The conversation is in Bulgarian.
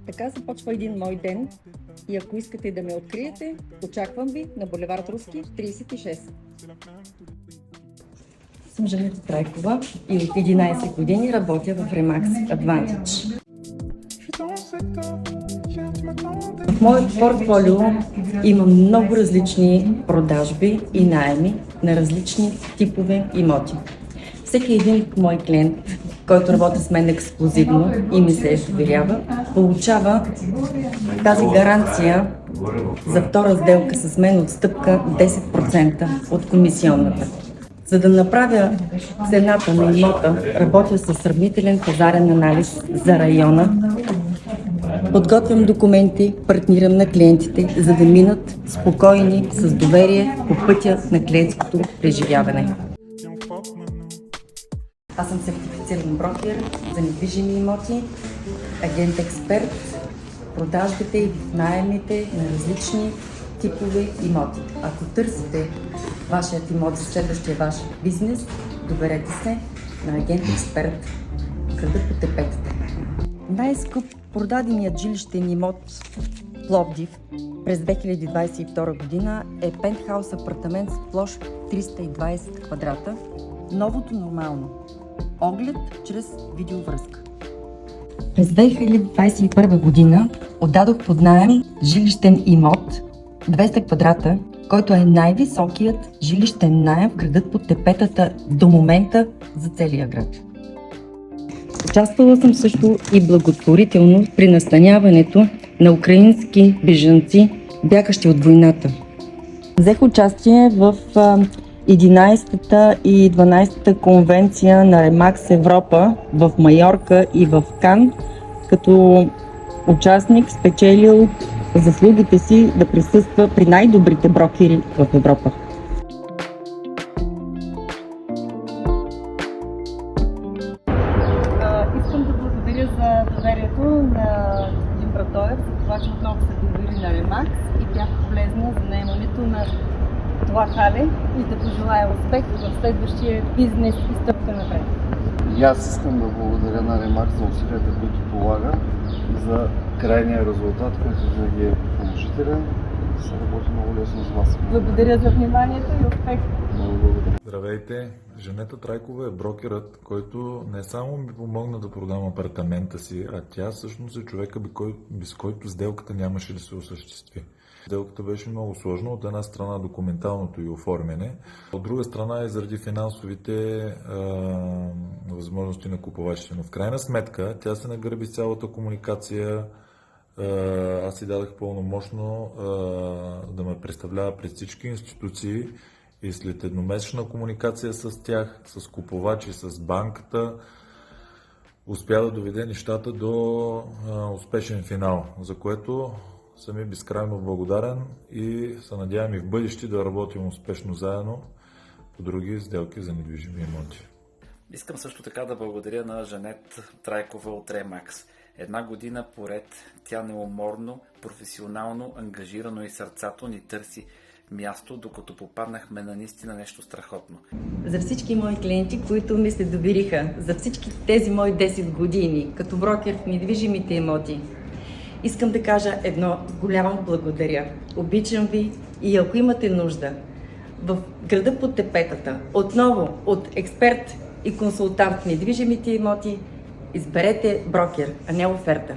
Така започва един мой ден и ако искате да ме откриете, очаквам ви на булевард Руски, 36. Съм Жанета Трайкова и от 11 години работя в Remax Advantage. В моят портфолио има много различни продажби и наеми на различни типове имоти. Всеки един мой клиент, който работи с мен ексклузивно и ми се доверява, получава тази гаранция за втора сделка с мен отстъпка 10% от комисионната. За да направя цената на имота, работя с сравнителен пазарен анализ за района, подготвям документи, партнирам на клиентите, за да минат спокойни, с доверие по пътя на клиентското преживяване. Аз съм сертифициран брокер за недвижими имоти, агент-експерт, продажбите и наемите на различни типове имоти. Ако търсите вашият имот за следващия ваш бизнес, доверете се на агент-експерт Града по тепетата. Най-скъп продаденият жилищен имот в Пловдив през 2022 година е пентхаус апартамент с площ 320 квадрата. Новото нормално. Оглед чрез видеовръзка. През 2021 година отдадох под наем жилищен имот 200 квадрата, който е най-високият жилищен наем в градът под тепетата до момента за целия град. Участвала съм също и благотворително при настаняването на украински бежанци, бягащи от войната. Взех участие в 11-та и 12-та конвенция на Remax Европа в Майорка и в Кан, като участник спечелил заслугите си да присъства при най-добрите брокери в Европа. Искам да благодаря за доверието на господин Братоев, за това, че отново се довери на Remax и бях полезна за наемането на това хале и да пожелая успех в следващия бизнес и стъпка напред. И аз искам да благодаря на Remax за усилията, които полага, за крайния резултат, който винаги е положителен и се работи много лесно с вас. Благодаря за вниманието и успех! Много благодаря. Здравейте! Жанета Трайкова е брокерът, който не само ми помогна да продам апартамента си, а тя всъщност е човека, без който сделката нямаше да се осъществи. Сделката беше много сложна, от една страна документалното и оформяне, от друга страна и заради финансовите възможности на купувачите. Но в крайна сметка тя се нагърби с цялата комуникация. Аз си дадах пълномощно да ме представлява пред всички институции и след едномесечна комуникация с тях, с купувачи, с банката, успя да доведе нещата до успешен финал, за което съм и безкрайно благодарен и се надявам и в бъдеще да работим успешно заедно по други сделки за недвижими имоти. Искам също така да благодаря на Жанет Трайкова от Remax. Една година поред тя неуморно, професионално, ангажирано и сърцато ни търси място, докато попаднахме на наистина нещо страхотно. За всички мои клиенти, които ми се довериха, за всички тези мои 10 години като брокер в недвижимите имоти, искам да кажа едно голямо благодаря. Обичам ви и ако имате нужда в града под тепетата, отново от експерт и консултант в недвижимите имоти, изберете брокер, а не оферта.